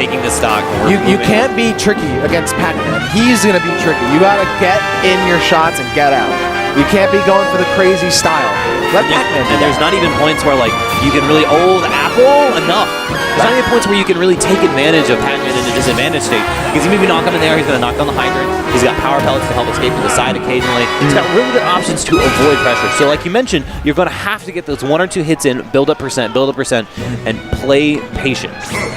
taking the stock. You can't be tricky against Pac-Man. He's going to be tricky. You got to get in your shots and get out. You can't be going for the crazy style. Let Pac-Man do that. There's not even points where, like, you can really, the apple, enough. There's not even points where you can really take advantage of Pac-Man in a disadvantage state. Because even if you knock him in there, he's going to knock down the hydrant. He's got power pellets to help escape to the side occasionally. He's got really good options to avoid pressure. So like you mentioned, you're going to have to get those 1 or 2 hits in, build up percent, and play patient.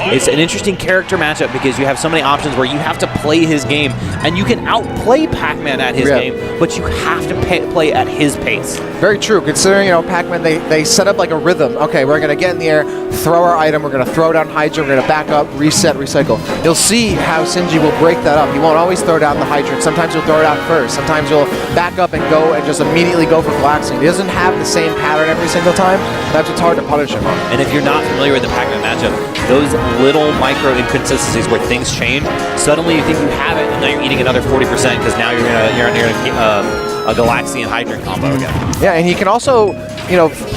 It's an interesting character matchup because you have so many options where you have to play his game, and you can outplay Pac-Man at his game, but you have to play at his pace. Very true, considering, Pac-Man, they set up like a rhythm. Okay, we're going to get in the air, throw our item, we're going to throw down hydrant, we're going to back up, reset, recycle. You'll see how Sinji will break that up. He won't always throw down the hydrant. Sometimes he'll throw it out first. Sometimes he'll back up and go and just immediately go for glaxing. He doesn't have the same pattern every single time. That's what's hard to punish him on. And if you're not familiar with the Pac-Man matchup, those little micro inconsistencies where things change, suddenly you think you have it, and now you're eating another 40% because now you're gonna a Galaxian Hydrant combo again. Yeah, and he can also,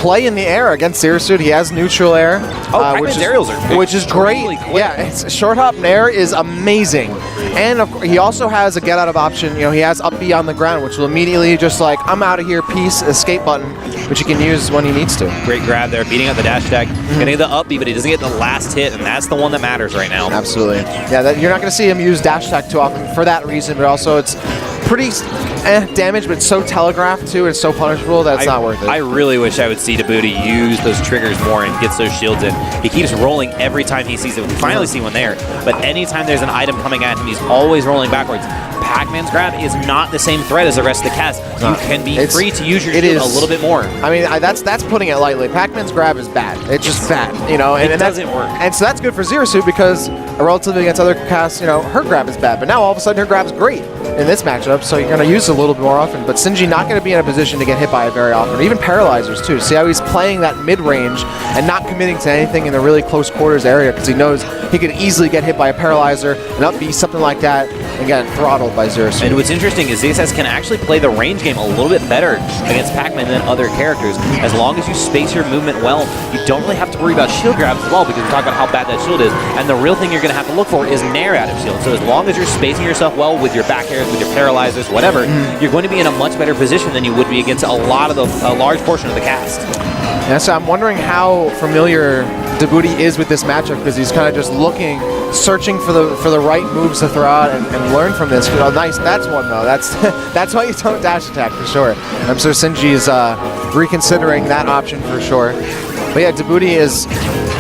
play in the air against Zero Suit. He has neutral air. Pac-Man's aerials are which is great. Yeah, short hop and air is amazing. And he also has a get out of option. He has up B on the ground, which will immediately just like, I'm out of here, peace, escape button, which he can use when he needs to. Great grab there, beating out the dash attack. Getting the up B, but he doesn't get the last hit, and that's the one that matters right now. Absolutely. Yeah, you're not going to see him use dash attack too often for that reason, but also it's pretty damage, but it's so telegraphed too, it's so punishable that it's not worth it. I really wish I would see DaBooty use those triggers more and gets those shields in. He keeps rolling every time he sees it. We finally see one there, but anytime there's an item coming at him, he's always rolling backwards. Pac-Man's grab is not the same threat as the rest of the cast. You can be free to use your shield a little bit more. I mean, that's putting it lightly. Pac-Man's grab is bad. It's just bad, and it doesn't work. And so that's good for Zero Suit because relatively against other casts, her grab is bad. But now all of a sudden her grab is great in this matchup, so you're going to use it a little bit more often. But Sinji not going to be in a position to get hit by it very often, or even paralyzers too. See how he's playing that mid-range and not committing to anything in the really close quarters area because he knows he could easily get hit by a paralyzer, an up B, something like that, and get throttled by Zero Suit. And what's interesting is ZSS can actually play the range game a little bit better against Pac-Man than other characters. As long as you space your movement well, you don't really have to worry about shield grabs as well because we talk about how bad that shield is. And the real thing you're going to have to look for is nair out of shield. So as long as you're spacing yourself well with your back airs, with your paralyzers, whatever, you're going to be in a much better position than you would be against a large portion of the cast. Yeah, so I'm wondering how familiar DaBooty is with this matchup because he's kind of just searching for the right moves to throw out and learn from this. Nice, that's one though. That's why you don't dash attack for sure. I'm sure Sinji is reconsidering that option for sure. But yeah, DaBooty is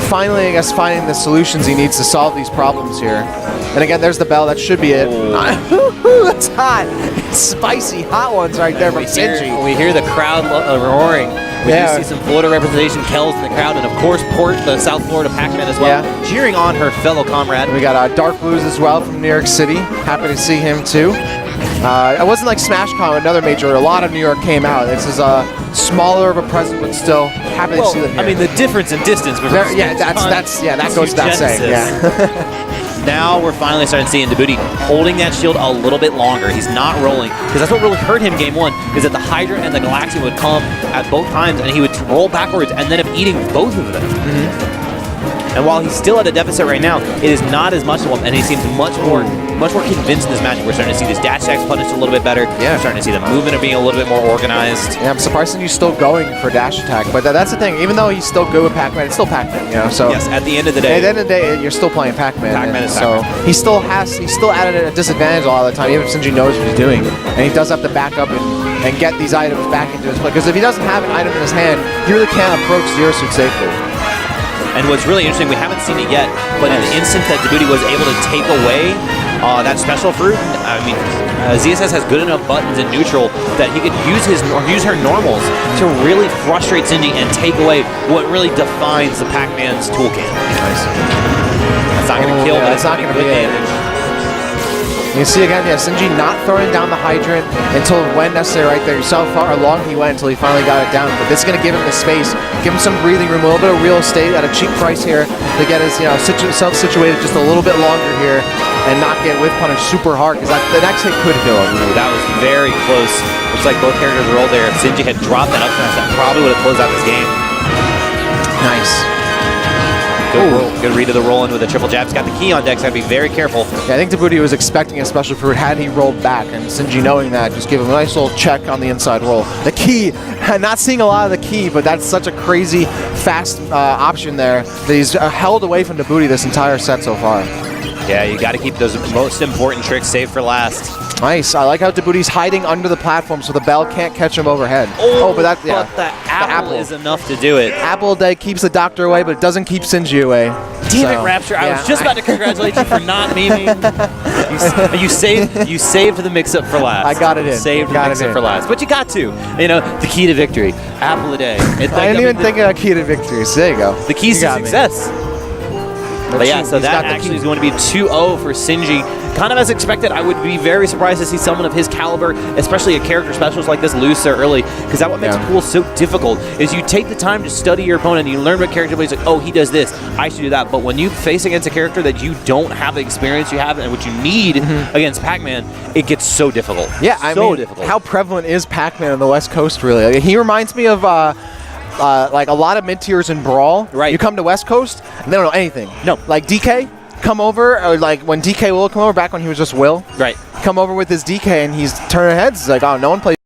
finally, I guess, finding the solutions he needs to solve these problems here. And again, there's the bell. That should be it. That's hot. It's spicy, hot ones right there from Sinji. We hear the crowd roaring. We do see some Florida representation, Kells in the crowd, and of course, Port, the South Florida Pac-Man as well, cheering on her fellow comrade. We got Dark Blues as well from New York City. Happy to see him too. It wasn't like SmashCon, another major. A lot of New York came out. This is a smaller of a presence, but still happy to see them here. I mean, the difference in distance. That goes without saying. Yeah. Now we're finally starting to see DaBooty holding that shield a little bit longer. He's not rolling, because that's what really hurt him game one, is that the Hydra and the Galaxian would come at both times, and he would roll backwards and then up eating both of them. And while he's still at a deficit right now, it is not as much of him, and he seems much more convinced in this match. We're starting to see these dash attacks punished a little bit better. Yeah. We're starting to see the movement of being a little bit more organized. Yeah, I'm surprised that he's still going for dash attack, but that's the thing. Even though he's still good with Pac-Man, it's still Pac-Man, So yes, at the end of the day. At the end of the day, you're still playing Pac-Man. Pac-Man is Pac-Man. So he's still at a disadvantage a lot of the time, even if Sinji knows what he's doing, and he does have to back up and get these items back into his play. Because if he doesn't have an item in his hand, he really can't approach Zero Suit safely. And what's really interesting, we haven't seen it yet, but in the instant that DaBooty was able to take away that special fruit, I mean, ZSS has good enough buttons in neutral that he could use her normals to really frustrate Sinji and take away what really defines the Pac-Man's toolkit. Nice. That's not going to kill, but it's not going to be good damage. You see again, Sinji not throwing down the hydrant until when necessary right there. You saw how far along he went until he finally got it down. But this is going to give him the space, give him some breathing room, a little bit of real estate at a cheap price here to get his self situated just a little bit longer here and not get whiff punished super hard because the next hit could kill him. That was very close. Looks like both characters rolled there. If Sinji had dropped that up smash, that probably would have closed out this game. Nice. Good read of the roll-in with a triple jab. He's got the key on deck, so gotta be very careful. Yeah, I think DaBooty was expecting a special fruit had he rolled back, and Sinji knowing that just gave him a nice little check on the inside roll. The key, not seeing a lot of the key, but that's such a crazy fast option there that he's held away from DaBooty this entire set so far. Yeah, you got to keep those most important tricks saved for last. Nice. I like how DaBooty's hiding under the platform so the bell can't catch him overhead. Oh, but that's, yeah. But the apple is enough to do it. Apple day keeps the doctor away, but it doesn't keep Sinji away. Damn it, Rapture. I was just about to congratulate you for not memeing. You saved the mix-up for last. I got it in. Saved the mix-up for last. But you got to. You know, the key to victory. Apple a day. It's like, I didn't even think of a key to victory, so there you go. The keys to success. But yeah, so that actually is going to be 2-0 for Sinji. Kind of as expected. I would be very surprised to see someone of his caliber, especially a character specialist like this, lose so early, because that's what makes pool so difficult, is you take the time to study your opponent, and you learn what character plays, like, oh, he does this, I should do that. But when you face against a character that you don't have the experience you have and what you need against Pac-Man, it gets so difficult. Yeah, I mean, difficult. How prevalent is Pac-Man on the West Coast, really? Like, he reminds me of like a lot of mid-tiers in Brawl. Right. You come to West Coast, and they don't know anything. No. Like DK, come over, or like when DK will come over, back when he was just Will. Right. Come over with his DK, and he's turning heads. He's like, oh, no one plays